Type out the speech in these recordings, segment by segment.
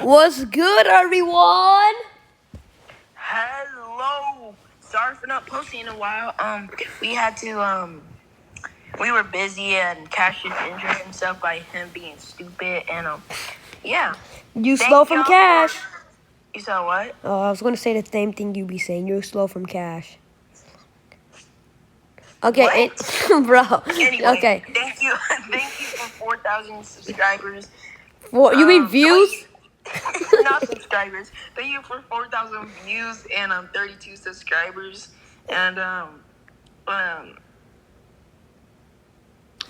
What's good, everyone? Hello. Sorry for not posting in a while. We had to, we were busy and Cash just injured himself by him being stupid and, yeah. You slow from Cash. You said what? Oh, I was going to say the same thing you be saying. You're slow from Cash. Okay, bro. Anyway, okay. Thank you for 4,000 subscribers. What, you mean views? Not subscribers. Thank you for 4,000 views and 32 subscribers and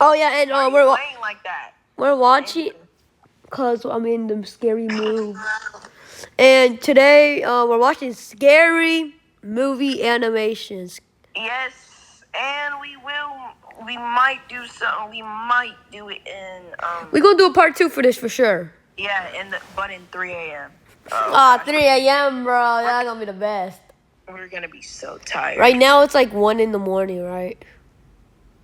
Oh yeah, and we're playing like that. We're watching cause I'm in the scary mood. And today we're watching scary movie animations. Yes, and we might do something. We might do it in We're gonna do a part 2 for this for sure. Yeah, but in 3 a.m. 3 a.m. bro. That's gonna be the best. We're gonna be so tired. Right now it's like 1 in the morning, right?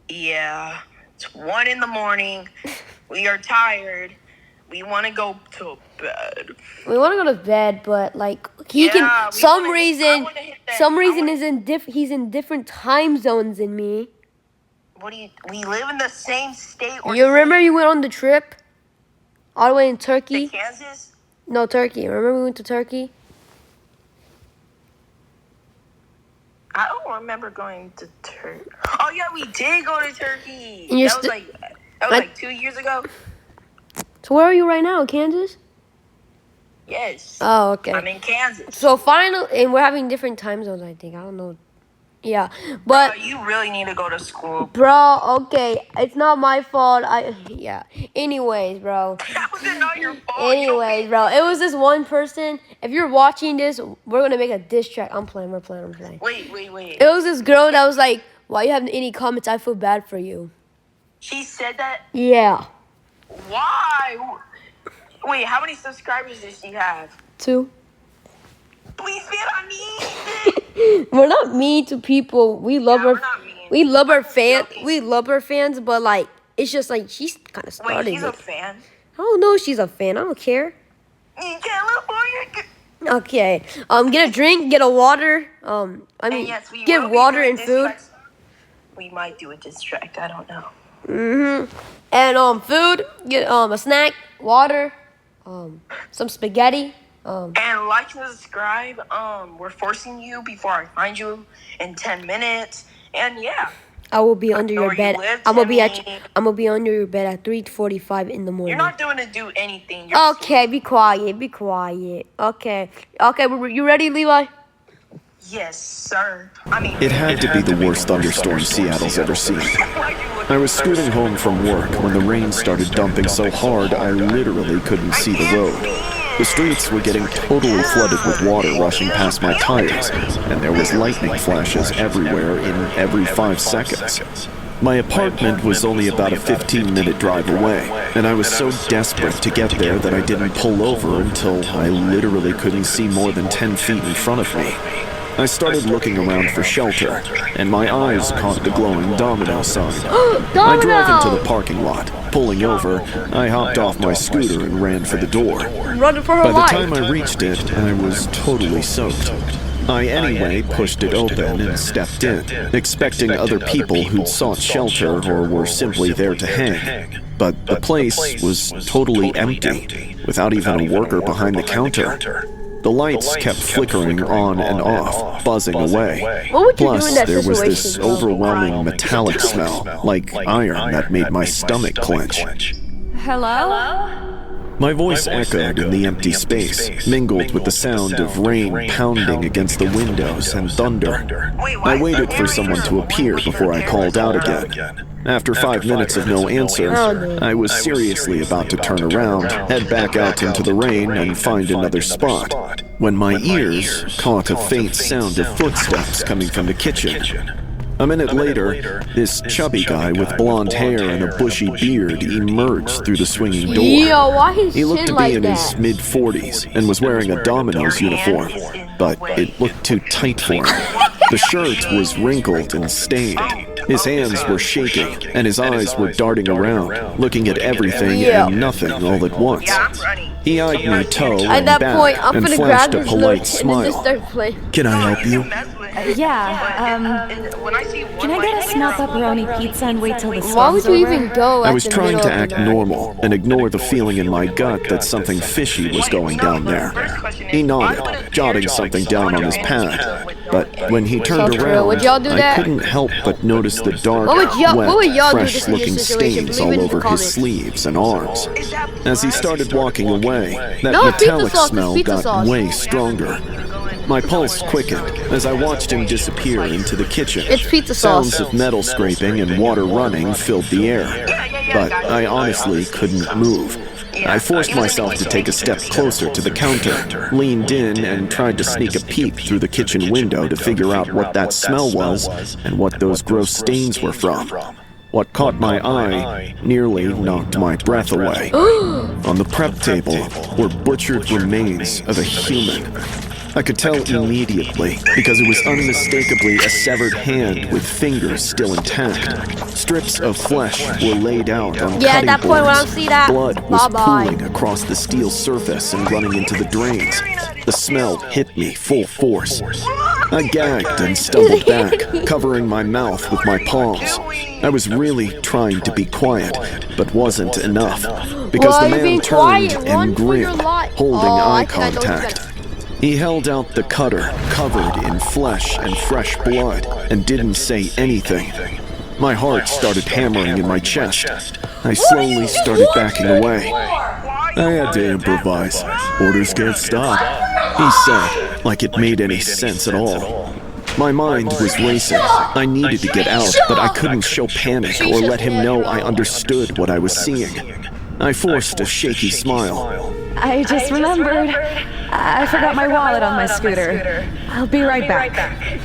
Yeah, it's 1 in the morning. We are tired. We want to go to bed. We want to go to bed, but like he can. Some reason he's in different time zones than me. We live in the same state. You remember you went on the trip? All the way in Turkey? To Kansas? No, Turkey. Remember we went to Turkey? I don't remember going to Turkey. Oh yeah, we did go to Turkey. And That was like 2 years ago. So where are you right now? Kansas? Yes. Oh, okay. I'm in Kansas. So and we're having different time zones, I think. I don't know. Yeah, but bro, you really need to go to school, bro. Okay, it's not my fault. Anyways, bro. How was it not your fault? Anyways, bro, it was this one person. If you're watching this, we're gonna make a diss track. I'm playing. We're playing. I'm playing. Wait. It was this girl that was like, "Why you have any comments? I feel bad for you." She said that? Yeah. Why? Wait, how many subscribers does she have? 2. Please be on me. We're not mean to people. We love we're not mean. We love our fans. We love our fans, but like it's just like she's kind of started. Wait, she's a fan? I don't know if she's a fan. I don't care. In California. Okay. Get a drink. Get a water. Get water and food. We might do a distract. I don't know. And food. Get a snack, water, some spaghetti. And like and subscribe. We're forcing you before I find you in 10 minutes. And yeah. I will be under your bed. I'm gonna be under your bed at 3:45 in the morning. You're not going to do anything. Okay, be quiet. Be quiet. Okay. You ready, Levi? Yes, sir. It had to be the worst thunderstorm Seattle's ever seen. I was scooting home from work when the rain started dumping so hard I literally couldn't see the road. The streets were getting totally flooded with water rushing past my tires, and there was lightning flashes everywhere in every 5 seconds. My apartment was only about a 15-minute drive away, and I was so desperate to get there that I didn't pull over until I literally couldn't see more than 10 feet in front of me. I started looking around for shelter, and my eyes caught the glowing Domino sign. I drove into the parking lot. Pulling over, I hopped off my scooter and ran for the door. By the time I reached it, I was totally soaked. I anyway pushed it open and stepped in, expecting other people who'd sought shelter or were simply there to hang. But the place was totally empty, without even a worker behind the counter. The lights kept flickering on and off, buzzing away. Plus, there was this overwhelming metallic smell, like iron, that made my stomach clench. Hello? My voice echoed in the empty space, mingled with the sound of rain pounding against the windows and thunder. I waited for someone to appear before I called out again. After 5 minutes of no answer, I was seriously about to turn around, head back out into the rain, and find another spot, when my ears caught a faint sound of footsteps coming from the kitchen. A minute later, this chubby guy with blonde hair and a bushy beard emerged through the swinging door. He looked to be in his mid-40s and was wearing a Domino's uniform, but it looked too tight for him. The shirt was wrinkled and stained. His hands were shaking, and his eyes were darting around, looking at everything and nothing all at once. He eyed me toe At and that back point, I'm and gonna grab flashed a this polite lyric and then just smile. start playing. Can I help you? When I see Can I get a small pepperoni pizza and wait till the Why would storm's you over? even go I at was the trying middle to of act the night? normal and ignore the feeling in my gut that something fishy was going down there. He nodded, jotting something down on his pad. But when he turned So true. around, Would y'all do I that? couldn't help but notice the dark, What would y'all wet, do this in this fresh-looking situation? stains Leave it all in the over his comments. sleeves and arms. As he started walking away, that No, pizza metallic sauce, it's smell pizza got sauce. way stronger. My pulse quickened as I watched him disappear into the kitchen. It's pizza sauce. Sounds of metal scraping and water running filled the air. But I honestly couldn't move. I forced myself to take a step closer to the counter, leaned in, and tried to sneak a peek through the kitchen window to figure out what that smell was and what those gross stains were from. What caught my eye nearly knocked my breath away. On the prep table were butchered remains of a human. I could tell immediately because it was unmistakably a severed hand with fingers still intact. Strips of flesh were laid out on Yeah, at cutting that point when I boards. see that, Blood was bye-bye. pooling across the steel surface and running into the drains. The smell hit me full force. I gagged and stumbled back, covering my mouth with my palms. I was really trying to be quiet, but wasn't enough. Because Why the are you man being turned quiet? Run and for your grinned, life. holding Oh, eye I think I know what you're contact. He held out the cutter, covered in flesh and fresh blood, and didn't say anything. My heart started hammering in my chest. I slowly started backing away. I had to improvise. Orders can't stop, he said, like it made any sense at all. My mind was racing. I needed to get out, but I couldn't show panic or let him know I understood what I was seeing. I forced a shaky smile. I just remembered. I forgot my wallet on my scooter. I'll be right back.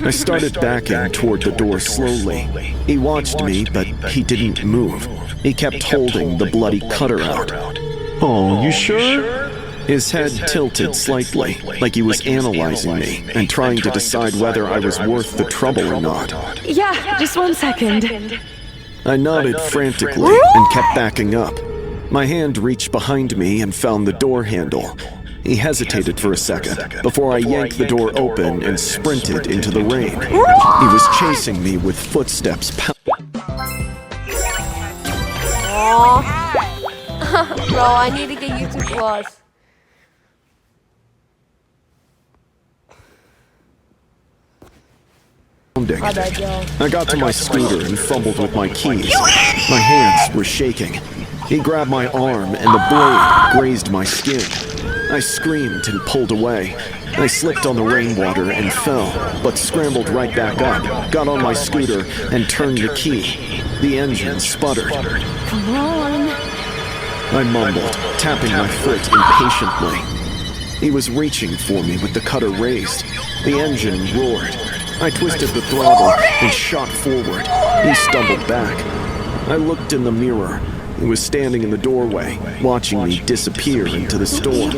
I started backing toward the door slowly. He watched me, but he didn't move. He kept holding the bloody cutter out. Oh, you sure? His head tilted slightly, like he was analyzing me and trying to decide whether I was worth the trouble or not. Yeah, just 1 second. I nodded frantically and kept backing up. My hand reached behind me and found the door handle. He hesitated for a second before I yanked the door open and sprinted into the rain. He was chasing me with footsteps. Bro, I need to get YouTube Plus. My bad, y'all. I got to my scooter and fumbled with my keys. My hands were shaking. He grabbed my arm and the blade grazed my skin. I screamed and pulled away. I slipped on the rainwater and fell, but scrambled right back up, got on my scooter, and turned the key. The engine sputtered. Come on. I mumbled, tapping my foot impatiently. He was reaching for me with the cutter raised. The engine roared. I twisted the throttle and shot forward. He stumbled back. I looked in the mirror. He was standing in the doorway, watching me disappear into the storm.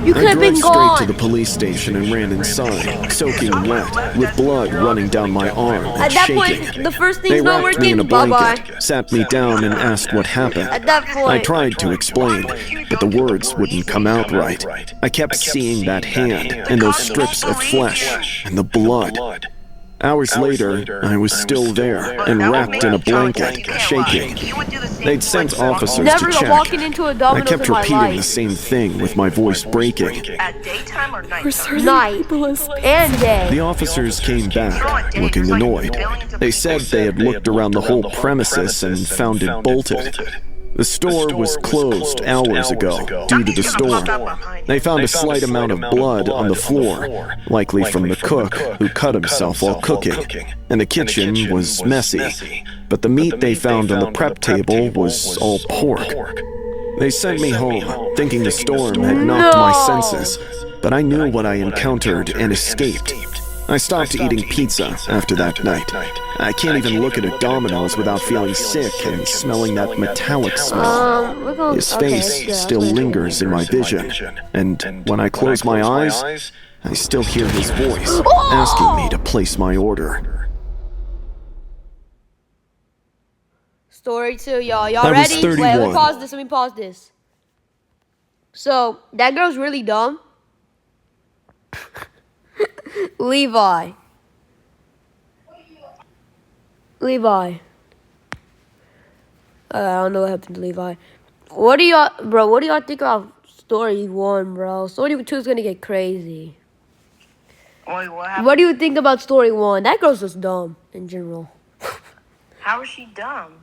You could I have drove been straight gone. to the police station and ran inside, soaking wet, with blood running down my arm and At that shaking. point, the first They thing's not wrapped me in a working. blanket, Bye-bye. sat me down and asked what happened. At that point. I tried to explain, but the words wouldn't come out right. I kept seeing that hand and those strips of flesh and the blood. Hours later, I was still there and wrapped in a blanket, shaking. They'd sent officers Never to check. walking into a I Domino's kept in my repeating the life. same thing with my voice breaking. At daytime or night? We're serving Night people as and day. The officers came back, looking annoyed. They said they had looked around the whole premises and found it bolted. The store was closed hours ago due to the storm. They found a slight amount of blood on the floor, likely from the cook who cut himself while cooking, and the kitchen was messy. But the meat they found on the prep table was all pork. They sent me home, thinking the storm had knocked my senses, but I knew what I encountered and escaped. I stopped eating pizza after that night. I can't even look at a Domino's without feeling sick and smelling that metallic smell. We're going. His face still lingers in my vision, and when I close my eyes, I still hear his voice asking me to place my order. Story 2, y'all. Y'all I was ready? Wait, let 31. me pause this. So that girl's really dumb. Levi. Levi. I don't know what happened to Levi. What do y'all think about story 1, bro? Story 2 is gonna get crazy. Wait, what happened? What do you think about story 1? That girl's just dumb in general. How is she dumb?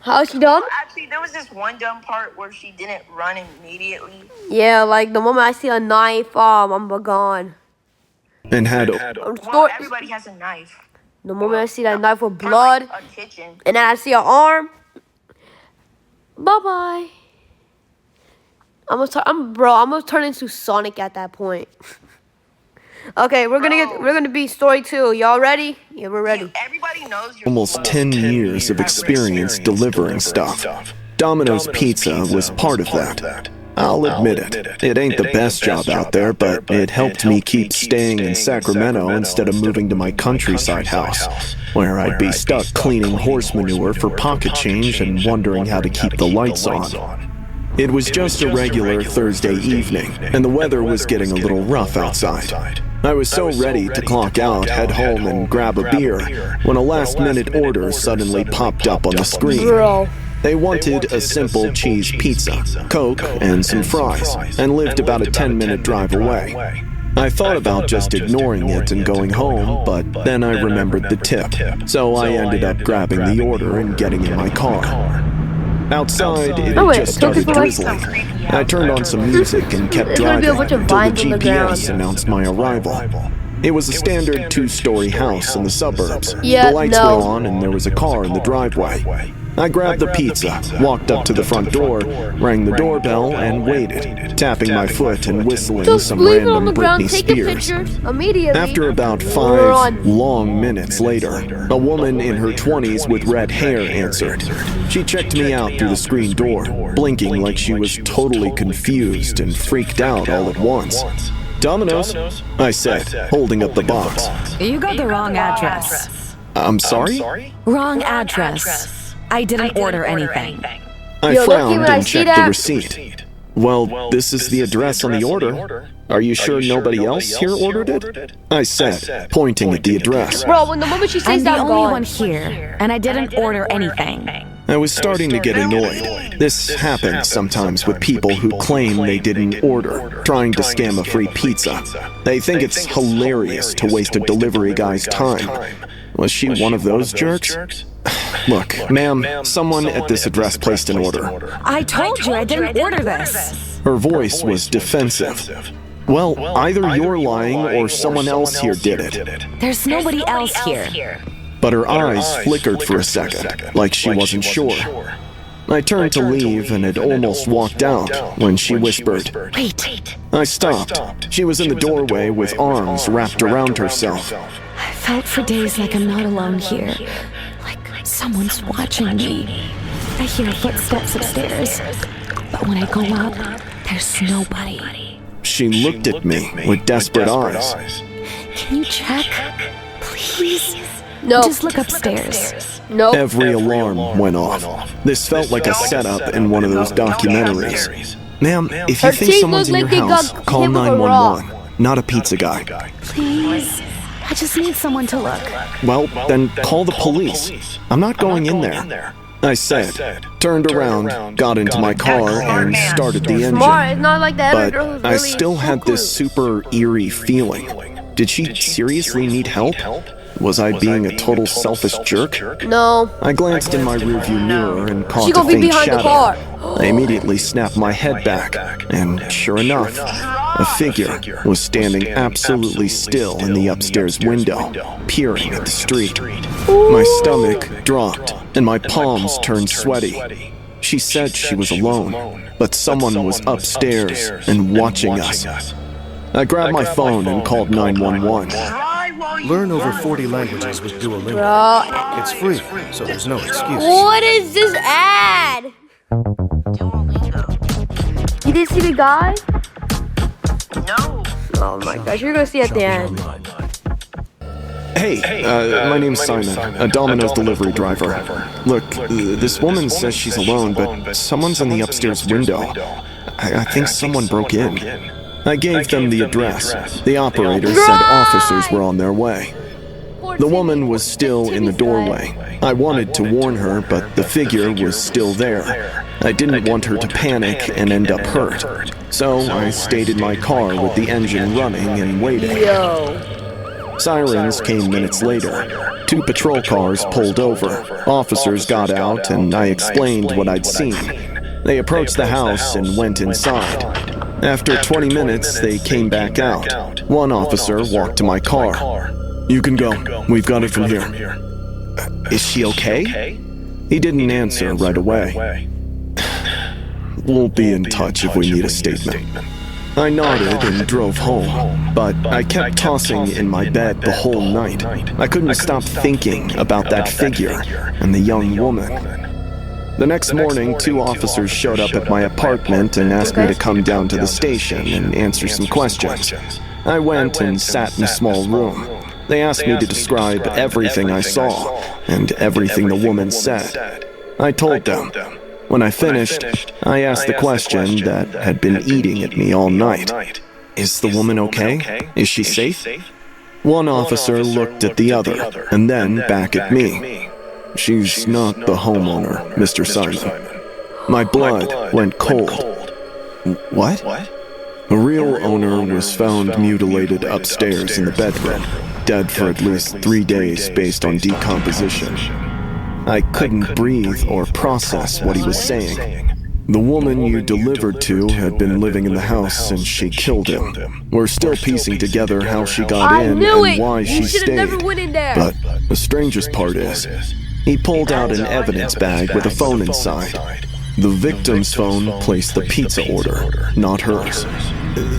How is she dumb? Well, actually, there was this one dumb part where she didn't run immediately. Yeah, like the moment I see a knife, I'm gone. And had Well, everybody has a knife. The moment I see that knife with From, blood, like, a kitchen. and then I see an arm, bye-bye. I'm gonna turn into Sonic at that point. Okay, we're gonna be story 2. Y'all ready? Yeah, we're ready. Everybody knows you're almost 10 years of experience delivering stuff. Domino's Pizza was part of that. I'll admit it. It ain't the best job out there, but it helped me keep staying in Sacramento instead of moving to my countryside house, where I'd be stuck cleaning horse manure for pocket change and wondering how to keep the lights on. It was just a regular Thursday evening, and the weather was getting a little rough outside. I was so ready to clock out, head home, and grab a beer, when a last-minute order suddenly popped up on the screen. Bro. They wanted a simple cheese pizza, Coke, and some fries, and lived about a 10-minute drive away. I thought about just ignoring it and going home, but then I remembered the tip, so I ended up grabbing the order and getting in my car. Outside, it had just started drizzling. I turned on some music and kept driving until the GPS announced my arrival. It was a standard 2-story house in the suburbs. The lights were on and there was a car in the driveway. I grabbed the pizza, walked up to the front door, rang the doorbell, and waited, tapping my foot and whistling some random Britney Spears. After about 5 long minutes later, a woman in her 20s with red hair answered. She checked me out through the screen door, blinking like she was totally confused and freaked out all at once. Domino's, I said, holding up the box. You got the wrong address. I'm sorry? Wrong address. I didn't order anything. I frowned and checked the receipt. Well, this is the address on the order. Are you sure nobody else here ordered it? I said, pointing at the address. Bro, when the moment she says I'm that, the I'm only gone. one here, and I didn't order anything. I was starting to get annoyed. This happens sometimes with people who claim they didn't order, trying to scam a free pizza. They think it's hilarious to waste a delivery guy's time. Was she one of those jerks? Look, ma'am, someone at this address placed an order. I told you I didn't order this. Her voice was defensive. Well, either you're lying or someone else here did it. There's nobody else here. But her eyes flickered for a second, like she wasn't sure. I turned to leave and had almost walked out when she whispered, Wait. I stopped. She was in the doorway with arms wrapped around herself. I felt for days like I'm not alone here. Like someone's watching me. I hear footsteps upstairs. But when I go up, there's nobody. She looked at me with desperate eyes. Can you check? Please? No. Just look upstairs. Nope. Every alarm went off. This felt like a setup in one of those documentaries. Ma'am, if you think someone's in your house, call 911, not a pizza guy. Please? I just need someone to look. Well, then call the police. I'm not going in there. I said, turned around, got into my car, and started the engine. Smart. It's not like the other But girl who's I really still so had this cool. super eerie feeling. Did she seriously need help? Was I being a total selfish jerk? No. I glanced in my rearview mirror and caught She a gonna be faint behind the shadow. car. I immediately snapped my head back, and sure enough, a figure was standing absolutely still in the upstairs window, peering at the street. My stomach dropped, and my palms turned sweaty. She said she was alone, but someone was upstairs and watching us. I grabbed my phone and called 911. Learn over 40 languages with Duolingo. Bro. It's free, so there's no excuse. What is this ad? You didn't see the guy? No. Oh my gosh, you're gonna see at the end. Hey, my name's Simon, a Domino's delivery driver. Look, this woman says she's alone, but someone's in the upstairs window. I think someone broke in. I gave them the address. The operator said officers were on their way. The woman was still in the doorway. I wanted to warn her, but the figure was still there. I didn't want her to panic and end up hurt. So I stayed in my car with the engine running and waiting. Sirens came minutes later. 2 patrol cars pulled over. Officers got out, and I explained what I'd seen. They approached the house and went inside. After 20 minutes, they came back out. One officer walked to my car. "You can go. We've got it from here." "Is she okay?" He didn't answer right away. "We'll be in touch if we need a statement." I nodded and drove home, but I kept tossing in my bed the whole night. I couldn't stop thinking about that figure and the young woman. The next morning, 2 officers showed up at my apartment and asked me to come down to the station and answer some questions. I went and sat in a small room. They asked me to describe everything I saw and everything the woman said. I told them. When I finished, I asked the question that had been eating at me all night. "Is the woman okay? Is she safe?" One officer looked at the other and then back at me. "She's not the homeowner, Mr. Simon." My blood went cold. "What?" "The real owner was found mutilated upstairs in the bedroom, dead for at least 3 days based on decomposition." I couldn't breathe or process what he was saying. "The woman you delivered to had been living in the house and she killed him. We're still piecing together how she got in and why she stayed. But the strangest part is, he pulled out an evidence bag with a phone inside. The victim's phone placed the pizza order, not hers."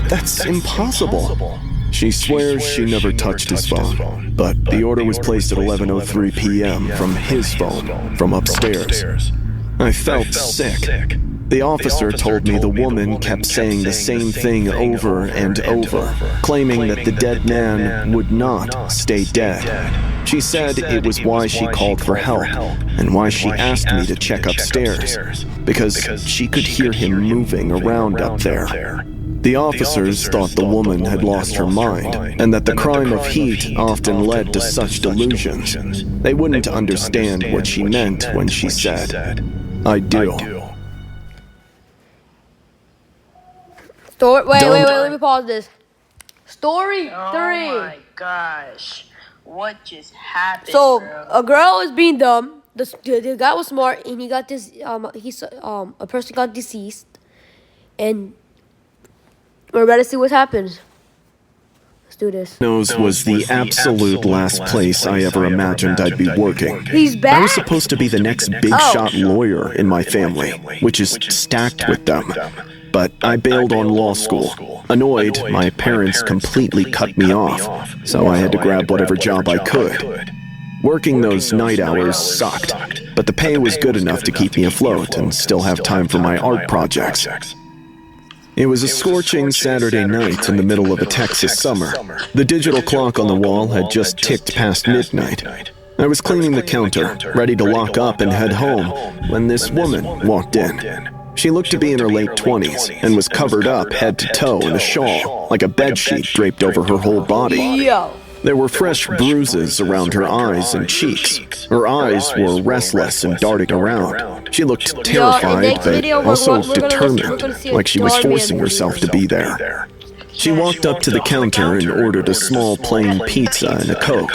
"That's impossible." She swears she never touched his phone, but the order was placed at 11:03 p.m. from his phone, from upstairs. I felt sick. The officer told me the woman kept saying the same thing over and over, claiming that the dead man would not stay dead. She said it was why she called for help, and why she asked me to check upstairs, because she could hear him moving around up there. The officers thought the woman had lost her mind, and that the crime of heat often led to such delusions. They wouldn't understand what she meant when she said, "I do." Wait, let me pause this. Story 3. Oh my gosh. What just happened, So, bro? a girl is being dumb. The guy was smart, and he got this, a person got deceased, and we're about to see what happens. Let's do this. Nose was the absolute last place I ever imagined I'd be working. He's back? I was supposed to be the next big shot lawyer in my family, which is stacked with them. But I bailed on law school. Annoyed, my parents completely cut me off, so I had to grab whatever job I could. Working those night hours sucked, but the pay was good enough to keep me afloat and still have time for my art projects. It was a scorching Saturday night in the middle of a Texas summer. The digital clock on the wall had just ticked past midnight. I was cleaning the counter, ready to lock up and head home, when this woman walked in. She looked to be in her late 20s and was covered up head to toe in a shawl, like a bedsheet draped over her whole body. Yo. There were fresh bruises around her eyes and cheeks. Her eyes were restless and darting around. She looked terrified, but also determined, like she was forcing herself to be there. She walked up to the counter and ordered a small plain pizza and a Coke.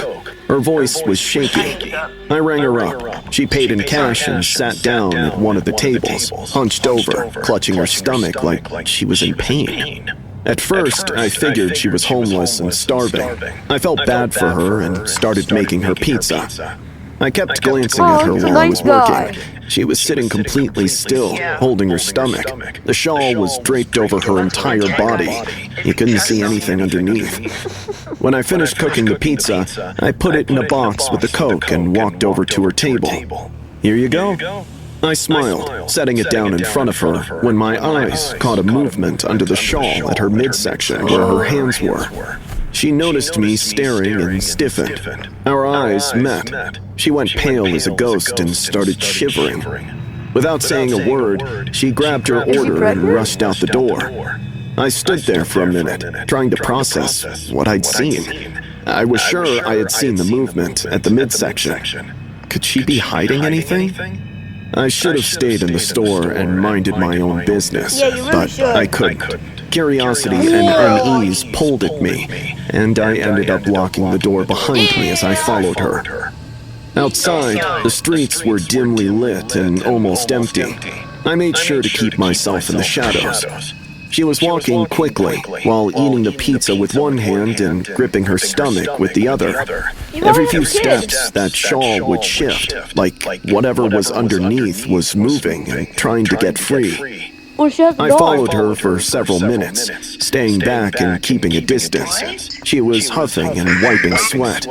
Her voice was shaky. I rang her up. She paid in cash and sat down at one of the tables, hunched over, clutching her stomach like she was in pain. At first, I figured she was homeless and starving. I felt bad for her and started making her pizza. I kept glancing at her while I was working. She was sitting completely still, holding her stomach. The shawl was draped over her entire body. You couldn't see anything underneath. When I finished cooking the pizza, I put it in a box with the Coke and walked over to her table. "Here you go." I smiled, setting it down in front of her, when my eyes caught a movement under the shawl at her midsection where her hands were. She noticed me staring and stiffened. Our eyes met. She went pale as a ghost and started shivering. Without saying a word, she grabbed her order and rushed out the door. I stood there for a minute, trying to process what I'd seen. I was sure I had seen the movement at the midsection. Could she be hiding anything? I should have stayed in the store and minded my own business, Yeah, you really but should. I couldn't. Curiosity and unease pulled at me, and I ended up locking the door behind me as I followed her. Outside, the streets were dimly lit and almost empty. I made sure to keep myself in the shadows. She was walking quickly while eating the pizza with one hand and gripping her stomach with the other. Every few steps, that shawl would shift, like whatever was underneath was moving and trying to get free. I followed her for several minutes, staying back and keeping a distance. She was huffing and wiping sweat.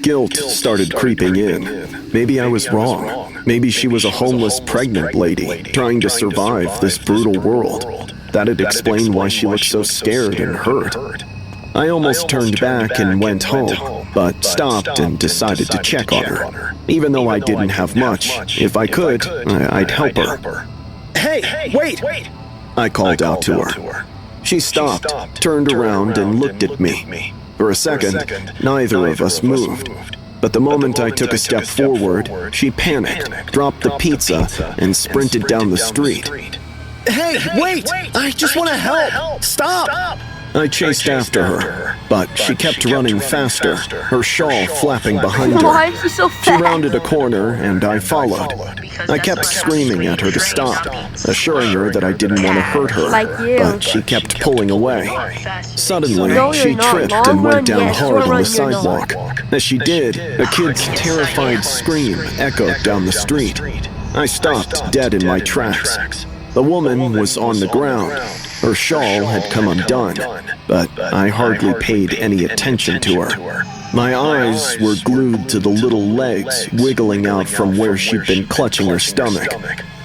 Guilt started creeping in. Maybe I was wrong. Maybe she was a homeless pregnant lady trying to survive this brutal world. That'd explain why she looked so scared and hurt. I almost turned back and went home, but stopped and decided to check on her. Even though I didn't have much, if I could, I'd help her. Hey, wait! I called out to her. She stopped, turned around, and looked at me. For a second, neither of us moved. But the moment I took a step forward, she panicked, dropped the pizza, and sprinted down the street. Hey, wait! I just want to help! Stop! I chased after her, but she kept running faster, her shawl flapping behind her. Why is she so She fast? rounded a corner, and I followed. I kept screaming at her to stop, assuring her that I didn't want to hurt her, Like you. but she kept pulling away. Suddenly, No, she you're not. tripped Long and went run, down yes. hard Short on the run, you're not. sidewalk. As she did, a kid's terrified scream echoed down the street. I stopped dead in my tracks. The woman was on the ground. Her shawl had come undone, but I hardly paid any attention to her. My eyes were glued to the little legs wiggling out from where she'd been clutching her stomach.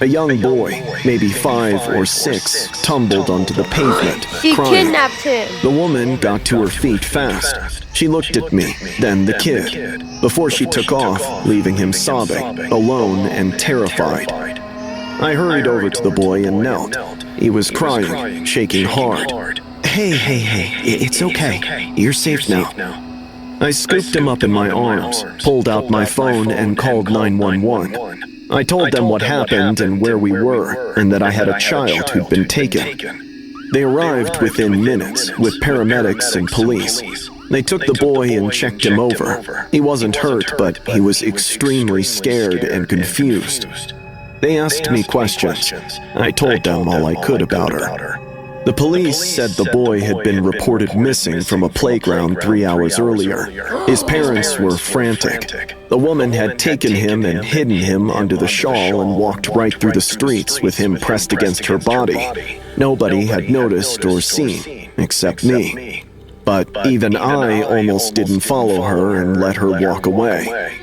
A young boy, maybe 5 or 6, tumbled onto the pavement, She crying. kidnapped him. The woman got to her feet fast. She looked at me, then the kid, before she took off, leaving him sobbing, alone and terrified. I hurried over to the boy and knelt. He was crying, shaking hard. Hey, it's okay. You're safe now. I scooped him up in my arms, pulled out my phone, and called 911. I told them what happened and where we were, and that I had a child who'd been taken. They arrived within minutes, with paramedics and police. They took the boy and checked him over. He wasn't hurt, but he was extremely scared and confused. They asked me questions. I told them all I could about her. The police said the boy had been reported missing from a playground 3 hours earlier. His parents were frantic. The woman had taken him and hidden him under the shawl and walked right through the streets with him pressed against her body. Nobody had noticed or seen, except me. But even I almost didn't follow her and let her walk away.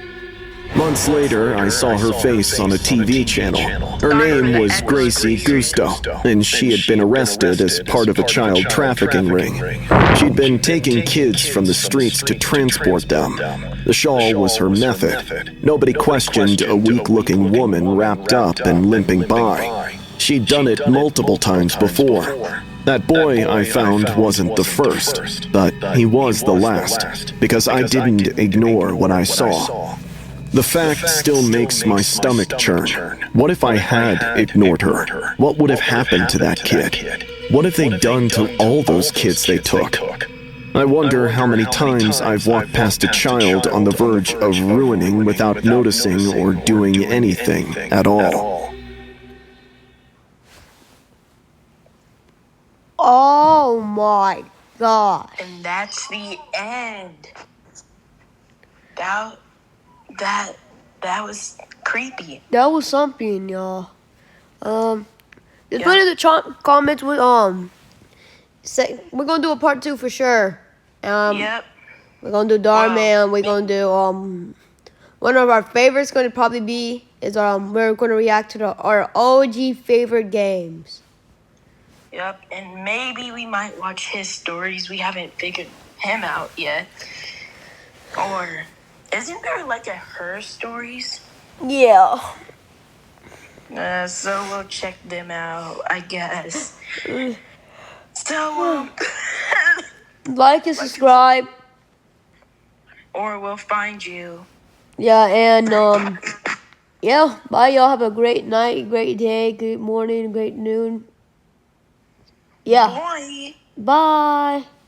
Months later, I saw her face on a TV channel. Her name was Gracie Gusto, and she had been arrested as part of a child trafficking ring. She'd been taking kids from the streets to transport them. The shawl was her method. Nobody questioned a weak-looking woman wrapped up and limping by. She'd done it multiple times before. That boy I found wasn't the first, but he was the last, because I didn't ignore what I saw. The fact still makes my stomach churn. What if I had ignored her? What would have happened to that kid? What have they done to all those kids they took? I wonder how many times I've walked past a child on the verge of ruining without noticing or doing anything at all. Oh my god. And that's the end. That was creepy. That was something, y'all. Just put in the comments with say we're gonna do a part 2 for sure. Yep. We're gonna do Darman. We're gonna do one of our favorites. Gonna probably be is we're gonna react to our OG favorite games. Yep. And maybe we might watch his stories. We haven't figured him out yet. Or isn't there like a her stories? Yeah. So we'll check them out, I guess. So, Like and subscribe. or we'll find you. Yeah, and yeah, bye y'all. Have a great night, great day, great morning, great noon. Yeah. Boy. Bye.